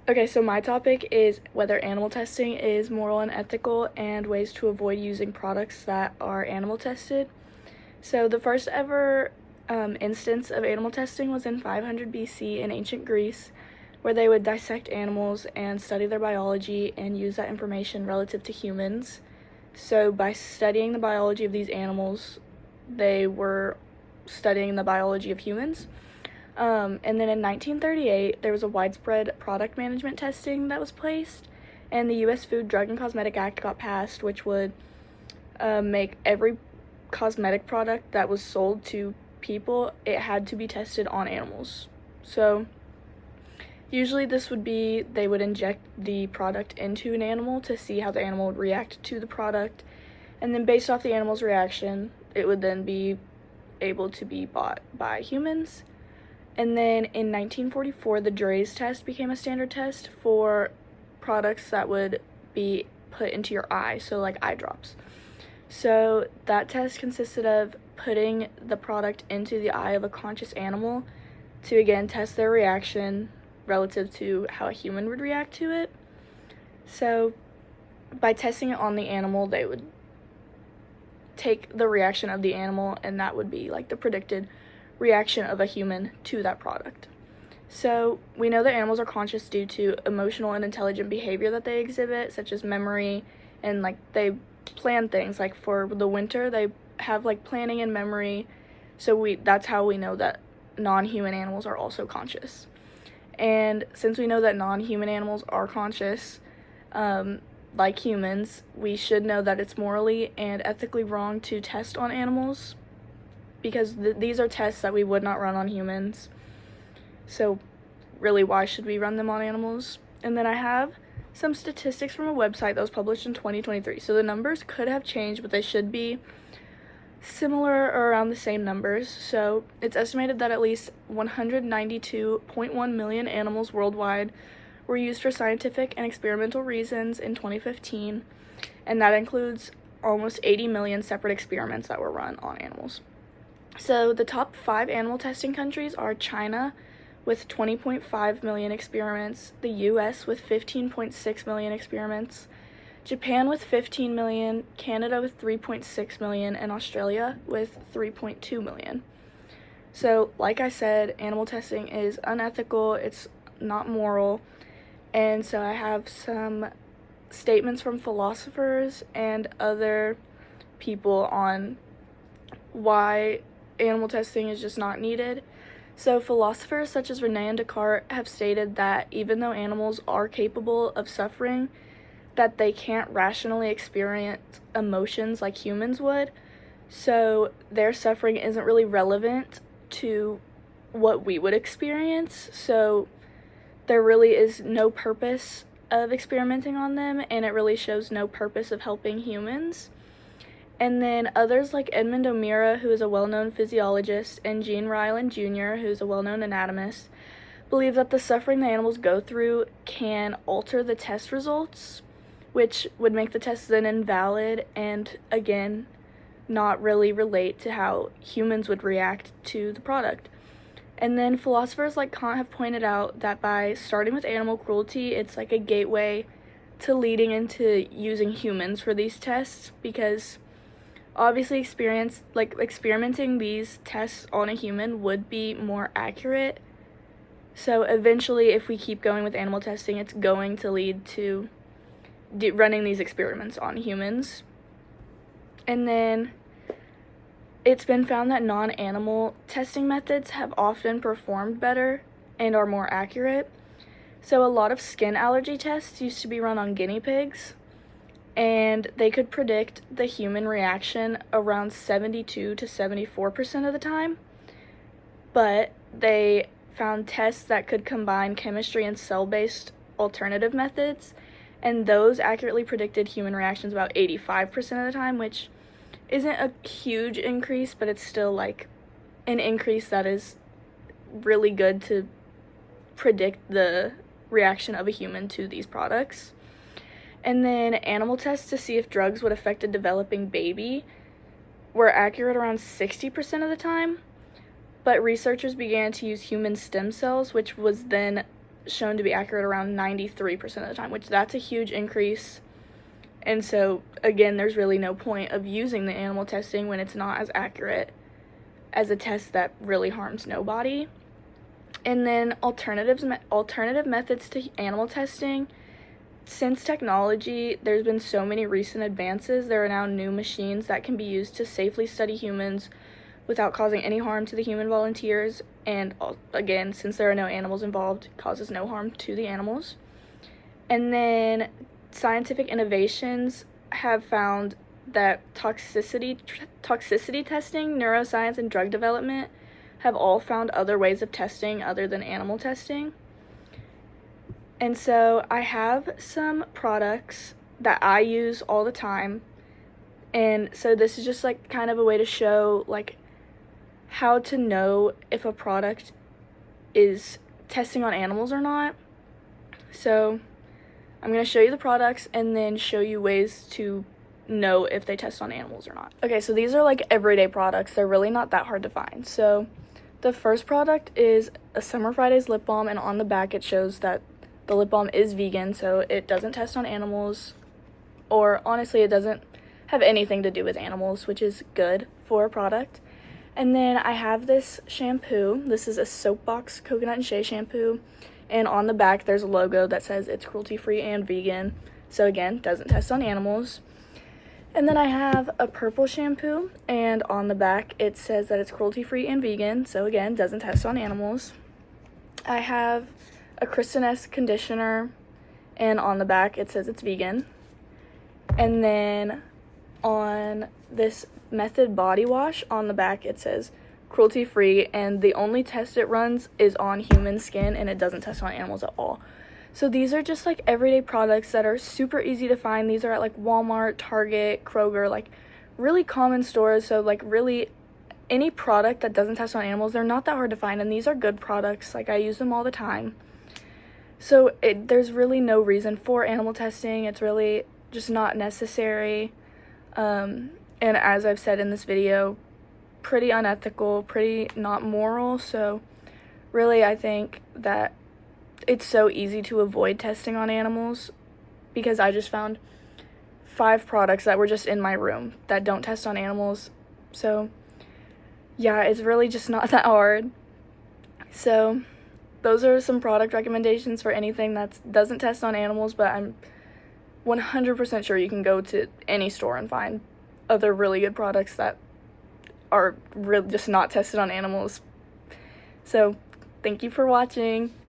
Okay, so my topic is whether animal testing is moral and ethical and ways to avoid using products that are animal tested. So, the first ever instance of animal testing was in 500 BC in ancient Greece, where they would dissect animals and study their biology and use that information relative to humans. So, by studying the biology of these animals, they were studying the biology of humans. And then in 1938, there was a widespread product management testing that was placed, and the U.S. Food, Drug, and Cosmetic Act got passed, which would make every cosmetic product that was sold to people, it had to be tested on animals. So usually this would be they would inject the product into an animal to see how the animal would react to the product, and then based off the animal's reaction, it would then be able to be bought by humans. And then in 1944, the Draize test became a standard test for products that would be put into your eye, so like eye drops. So that test consisted of putting the product into the eye of a conscious animal to again test their reaction relative to how a human would react to it. So by testing it on the animal, they would take the reaction of the animal, and that would be like the predicted reaction of a human to that product. So we know that animals are conscious due to emotional and intelligent behavior that they exhibit, such as memory, and like they plan things. Like for the winter, they have like planning and memory. So that's how we know that non-human animals are also conscious. And since we know that non-human animals are conscious, like humans, we should know that it's morally and ethically wrong to test on animals, because these are tests that we would not run on humans. So really, why should we run them on animals? And then I have some statistics from a website that was published in 2023. So the numbers could have changed, but they should be similar or around the same numbers. So it's estimated that at least 192.1 million animals worldwide were used for scientific and experimental reasons in 2015, and that includes almost 80 million separate experiments that were run on animals. So the top 5 animal testing countries are China with 20.5 million experiments, the US with 15.6 million experiments, Japan with 15 million, Canada with 3.6 million, and Australia with 3.2 million. So, like I said, animal testing is unethical, it's not moral, and so I have some statements from philosophers and other people on why animal testing is just not needed. So philosophers such as Rene and Descartes have stated that even though animals are capable of suffering, that they can't rationally experience emotions like humans would. So their suffering isn't really relevant to what we would experience. So there really is no purpose of experimenting on them, and it really shows no purpose of helping humans. And then others like Edmund O'Meara, who is a well-known physiologist, and Gene Ryland Jr., who is a well-known anatomist, believe that the suffering the animals go through can alter the test results, which would make the test then invalid and, again, not really relate to how humans would react to the product. And then philosophers like Kant have pointed out that by starting with animal cruelty, it's like a gateway to leading into using humans for these tests, because obviously experimenting these tests on a human would be more accurate. So eventually, if we keep going with animal testing, it's going to lead to running these experiments on humans. And then it's been found that non-animal testing methods have often performed better and are more accurate. So a lot of skin allergy tests used to be run on guinea pigs, and they could predict the human reaction around 72 to 74% of the time. But they found tests that could combine chemistry and cell-based alternative methods, and those accurately predicted human reactions about 85% of the time, which isn't a huge increase, but it's still like an increase that is really good to predict the reaction of a human to these products. And then animal tests to see if drugs would affect a developing baby were accurate around 60% of the time, but researchers began to use human stem cells, which was then shown to be accurate around 93% of the time, which that's a huge increase. And so, again, there's really no point of using the animal testing when it's not as accurate as a test that really harms nobody. And then alternative methods to animal testing. Since technology, there's been so many recent advances. There are now new machines that can be used to safely study humans without causing any harm to the human volunteers. And again, since there are no animals involved, causes no harm to the animals. And then scientific innovations have found that toxicity testing, neuroscience, and drug development have all found other ways of testing other than animal testing. And so I have some products that I use all the time. And so this is just like kind of a way to show like how to know if a product is testing on animals or not. So I'm going to show you the products and then show you ways to know if they test on animals or not. Okay, so these are like everyday products. They're really not that hard to find. So the first product is a Summer Fridays lip balm, and on the back it shows that the lip balm is vegan, so it doesn't test on animals, or honestly, it doesn't have anything to do with animals, which is good for a product. And then I have this shampoo. This is a Soapbox Coconut and Shea shampoo, and on the back there's a logo that says it's cruelty-free and vegan, so again, doesn't test on animals. And then I have a purple shampoo, and on the back it says that it's cruelty-free and vegan, so again, doesn't test on animals. I have a Kristen S conditioner, and on the back it says it's vegan. And then on this Method body wash, on the back it says cruelty-free, and the only test it runs is on human skin, and it doesn't test on animals at all. So these are just like everyday products that are super easy to find. These are at like Walmart, Target, Kroger, like really common stores. So like really any product that doesn't test on animals, they're not that hard to find, and these are good products. Like I use them all the time. So there's really no reason for animal testing. It's really just not necessary. And as I've said in this video, pretty unethical, pretty not moral. So really I think that it's so easy to avoid testing on animals, because I just found 5 products that were just in my room that don't test on animals. So yeah, it's really just not that hard. So those are some product recommendations for anything that doesn't test on animals, but I'm 100% sure you can go to any store and find other really good products that are really just not tested on animals. So thank you for watching.